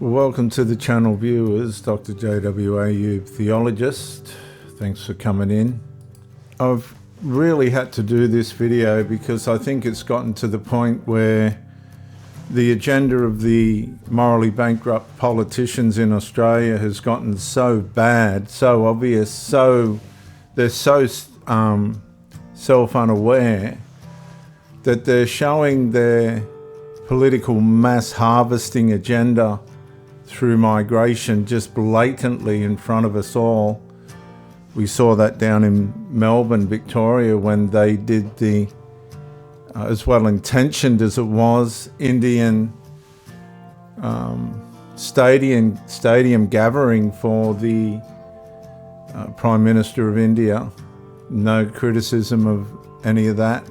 Welcome to the channel, viewers. Dr. JWAU, theologist. Thanks for coming in. I've really had to do this video because I think it's gotten to the point where the agenda of the morally bankrupt politicians in Australia has gotten so bad, so obvious, they're so self-unaware that they're showing their political mass harvesting agenda through migration just blatantly in front of us all. We saw that down in Melbourne, Victoria, when they did the, as well intentioned as it was, Indian stadium gathering for the Prime Minister of India. No criticism of any of that,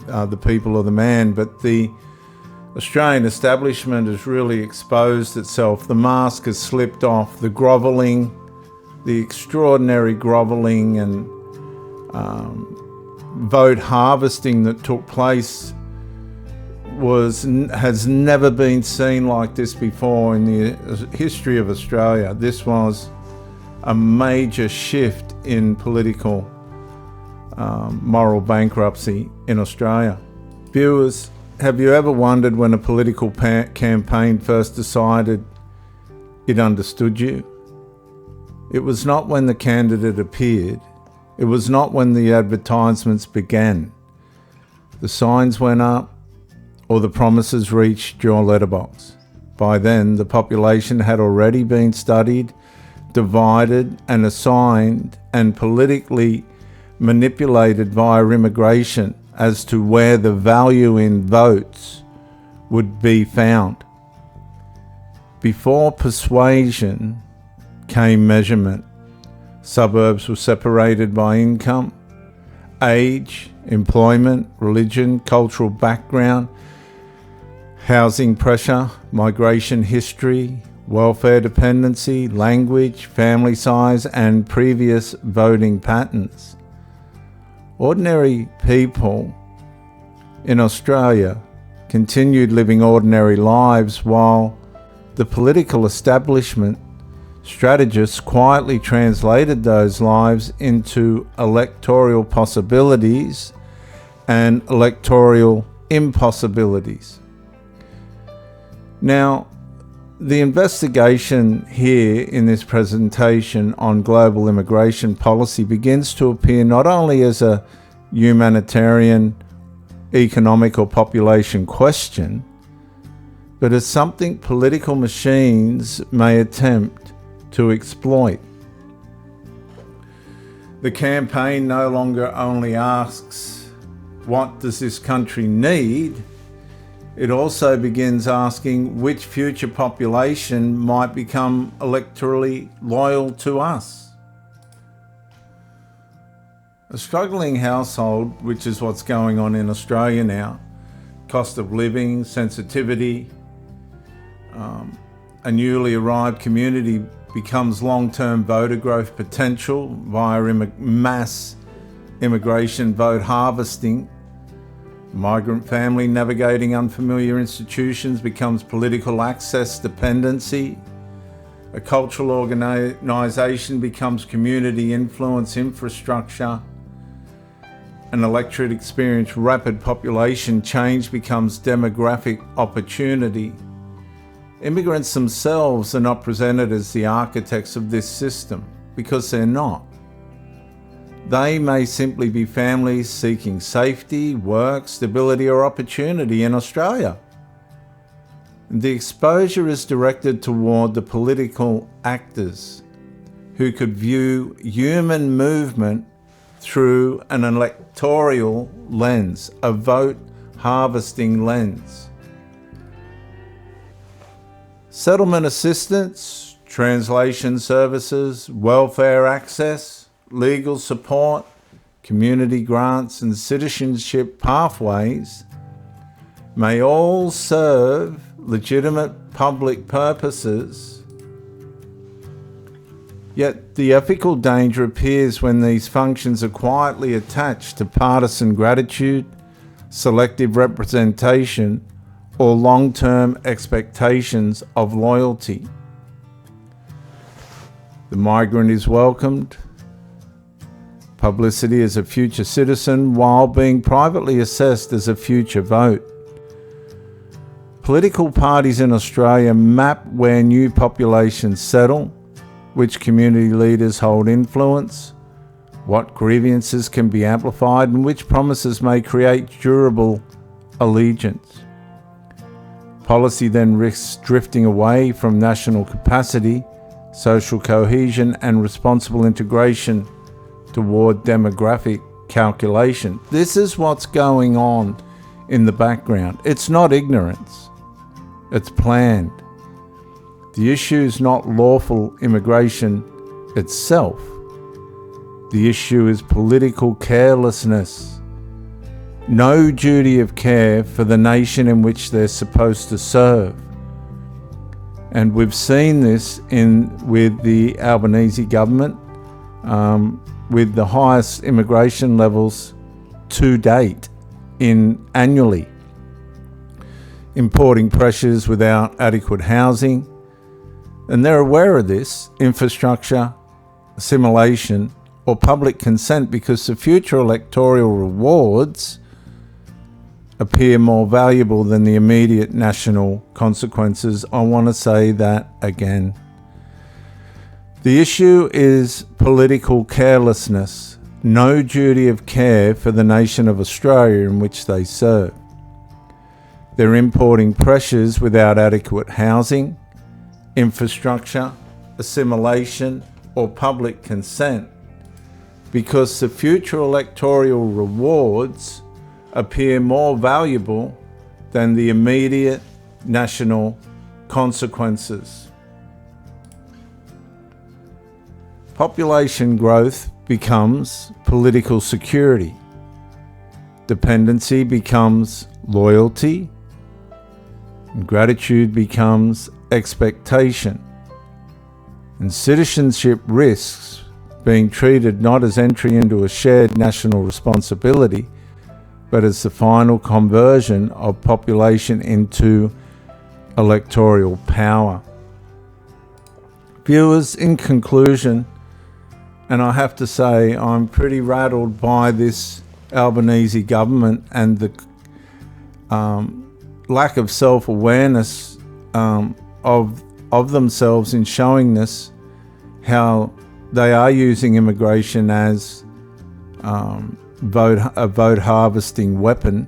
the people or the man, but the Australian establishment has really exposed itself. The mask has slipped off. The grovelling, the extraordinary grovelling and vote harvesting that took place has never been seen like this before in the history of Australia. This was a major shift in political moral bankruptcy in Australia. Viewers, have you ever wondered when a political campaign first decided it understood you? It was not when the candidate appeared. It was not when the advertisements began. The signs went up or the promises reached your letterbox. By then, the population had already been studied, divided and assigned and politically manipulated via immigration as to where the value in votes would be found. Before persuasion came measurement. Suburbs were separated by income, age, employment, religion, cultural background, housing pressure, migration history, welfare dependency, language, family size, and previous voting patterns. Ordinary people in Australia continued living ordinary lives while the political establishment strategists quietly translated those lives into electoral possibilities and electoral impossibilities. Now, the investigation here in this presentation on global immigration policy begins to appear not only as a humanitarian, economic or population question, but as something political machines may attempt to exploit. The campaign no longer only asks, what does this country need? It also begins asking which future population might become electorally loyal to us. A struggling household, which is what's going on in Australia now, cost of living, sensitivity, a newly arrived community becomes long-term voter growth potential via mass immigration vote harvesting. Migrant family navigating unfamiliar institutions becomes political access dependency. A cultural organisation becomes community influence infrastructure. An electorate experience rapid population change becomes demographic opportunity. Immigrants themselves are not presented as the architects of this system because they're not. They may simply be families seeking safety, work, stability or opportunity in Australia. The exposure is directed toward the political actors who could view human movement through an electoral lens, a vote harvesting lens. Settlement assistance, translation services, welfare access, legal support, community grants and citizenship pathways may all serve legitimate public purposes. Yet the ethical danger appears when these functions are quietly attached to partisan gratitude, selective representation, or long-term expectations of loyalty. The migrant is welcomed publicity as a future citizen while being privately assessed as a future vote. Political parties in Australia map where new populations settle, which community leaders hold influence, what grievances can be amplified, and which promises may create durable allegiance. Policy then risks drifting away from national capacity, social cohesion, and responsible integration toward demographic calculation. This is what's going on in the background. It's not ignorance, it's planned. The issue is not lawful immigration itself. The issue is political carelessness. No duty of care for the nation in which they're supposed to serve. And we've seen this with the Albanese government, with the highest immigration levels to date annually. Importing pressures without adequate housing. And they're aware of this: infrastructure, assimilation, or public consent, because the future electoral rewards appear more valuable than the immediate national consequences. I want to say that again. The issue is political carelessness, no duty of care for the nation of Australia in which they serve. They're importing pressures without adequate housing, infrastructure, assimilation, or public consent, because the future electoral rewards appear more valuable than the immediate national consequences. Population growth becomes political security. Dependency becomes loyalty. And gratitude becomes expectation. And citizenship risks being treated not as entry into a shared national responsibility, but as the final conversion of population into electoral power. Viewers, in conclusion, and I have to say I'm pretty rattled by this Albanese government and the lack of self-awareness of themselves in showing this, how they are using immigration as a vote harvesting weapon.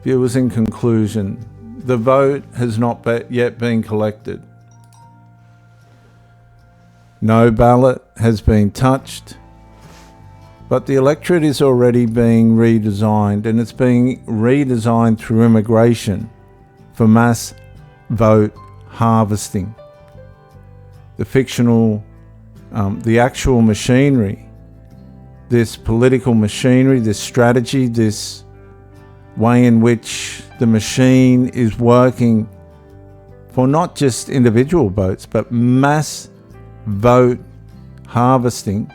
Viewers, in conclusion, the vote has not yet been collected. No ballot has been touched, but the electorate is already being redesigned, and it's being redesigned through immigration for mass vote harvesting. The fictional, the actual machinery, this political machinery, this strategy, this way in which the machine is working for not just individual votes, but mass vote harvesting,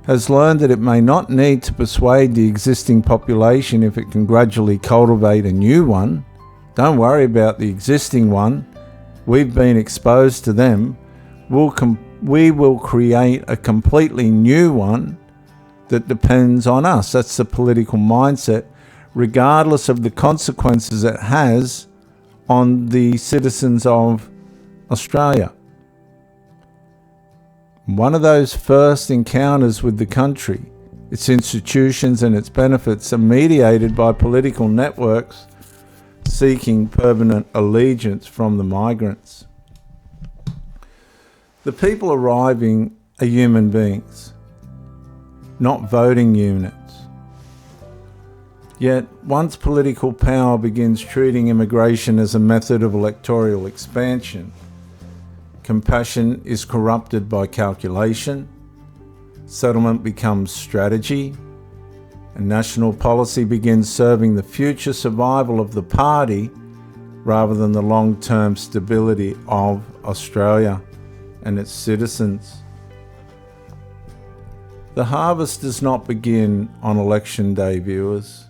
has learned that it may not need to persuade the existing population if it can gradually cultivate a new one. Don't worry about the existing one. We've been exposed to them. We will create a completely new one that depends on us. That's the political mindset, regardless of the consequences it has on the citizens of Australia. One of those first encounters with the country, its institutions and its benefits are mediated by political networks seeking permanent allegiance from the migrants. The people arriving are human beings, not voting units. Yet, once political power begins treating immigration as a method of electoral expansion, compassion is corrupted by calculation, settlement becomes strategy, and national policy begins serving the future survival of the party rather than the long-term stability of Australia and its citizens. The harvest does not begin on election day, viewers.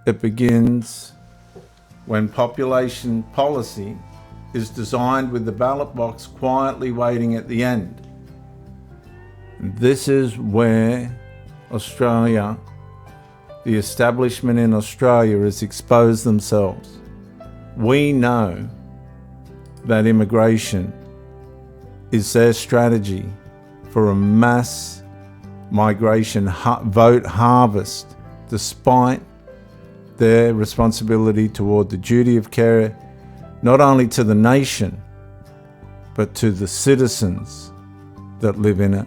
It begins when population policy is designed with the ballot box quietly waiting at the end. This is where Australia, the establishment in Australia, has exposed themselves. We know that immigration is their strategy for a mass migration vote harvest, despite their responsibility toward the duty of care, not only to the nation, but to the citizens that live in it.